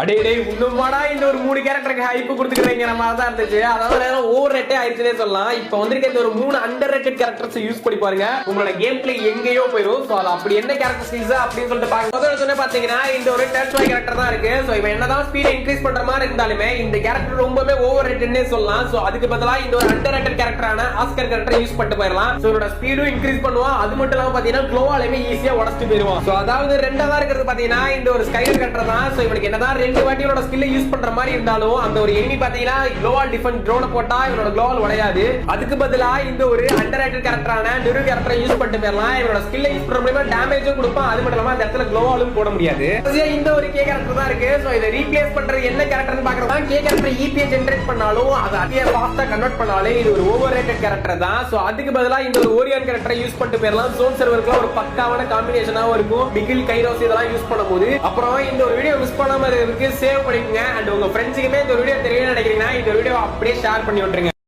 அடே இன்னும்மாடா இந்த ஒரு 3 கேரக்டருக்கு ஹைப் கொடுத்துக்கிறீங்க நம்ம தான் இருந்துச்சு. அதாவது ஓவர் ரேட்டே ஆயிடுச்சுனே சொல்லலாம். இப்போ வந்திருக்க இந்த ஒரு 3 அண்டர் ரேட்டட் கேரக்டர்ஸ் யூஸ் பண்ணி பாருங்க, உங்களோட கேம் பிளே எங்கேயோ போயிடும். சோ அது அப்படி என்ன கேரக்டர்ஸ் அப்படின்னு சொல்லிட்டு பாருங்க. முதல்ல சொன்ன பாத்தீங்கன்னா இந்த ஒரு டச் வாய் கேரக்டர் தான் இருக்கு. சோ இவன் என்னதான் ஸ்பீடை இன்க்ரீஸ் பண்ற மாதிரி இருந்தாலுமே இந்த கேரக்டர் ரொம்பவே ஓவர் ரேட்டட்னே சொல்லலாம். சோ அதுக்கு பதிலா இந்த ஒரு அண்டர் ரேட்டட் கேரக்டரான ஆஸ்கர் கேரக்டர் யூஸ் பண்ணிட்டு போயிடலாம். சோ இதோட ஸ்பீடும் இன்க்ரீஸ் பண்ணுவான். அது மட்டும் இல்லாம பாத்தீங்கன்னா க்ளோவாலுமே ஈஸியா உடச்சிட்டு போயிருவான். சோ அதாவது ரெண்டாவதா இருக்கிறது பாத்தீங்கன்னா இந்த ஒரு ஸ்கைலர் கேரக்டர் தான். சோ இவனுக்கு என்னதான் 2 வாட்டியோட ஸ்கில் யூஸ் பண்ற மாதிரி இருந்தாலும் அந்த ஒரு எனிமி பாத்தீங்கன்னா குளோவால் டிஃபென்ஸ் ட்ரோன் போட்டா இவனோட குளோவால் உடையாது. அதுக்கு பதிலா இந்த ஒரு அண்டர்ரேட்டட் கேரக்டரான நிரு கேரக்டரை யூஸ் பண்ணிட்டு போயிடலாம். இவனோட ஸ்கில்லை யூஸ் பண்ற மூலமா டேமேஜும் கொடுப்பான். அது மட்டும் இல்லாம அந்த இடத்துல குளோவாலும் போட முடியாது. இந்த ஒரு கே கேரக்டர் தான் இருக்கு. சோ இதை ரீப்ளேஸ் பண்றது என்ன கேரக்டர்னு பாக்குறதா கே கேரக்டர் இபிஏ ஜெனரேட் பண்ணாலும் அது அதிக ஃபாஸ்டா கன்வெர்ட் பண்ணாலே இது ஒரு ஓவர் ரேட்டட் கேரக்டர் தான். சோ அதுக்கு பதிலா இந்த ஒரு ஓரியன் கேரக்டரை யூஸ் பண்ணிட்டு போயிடலாம். சோன் சர்வருக்கு ஒரு பக்காவான காம்பினேஷனாவும் இருக்கும். மிகில் கைரோஸ் இதெல்லாம் யூஸ் பண்ணும்போது அப்புறம் இந்த ஒரு வீடியோ மிஸ் பண்ணாம இருக்கு சேவ் பண்ணிக்கங்க. அண்ட் உங்க ஃப்ரெண்ட்ஸுக்குமே இந்த வீடியோ தெரியணும்னு நினைக்கிறீங்கன்னா இந்த வீடியோ அப்படியே ஷேர் பண்ணி விட்டுருங்க.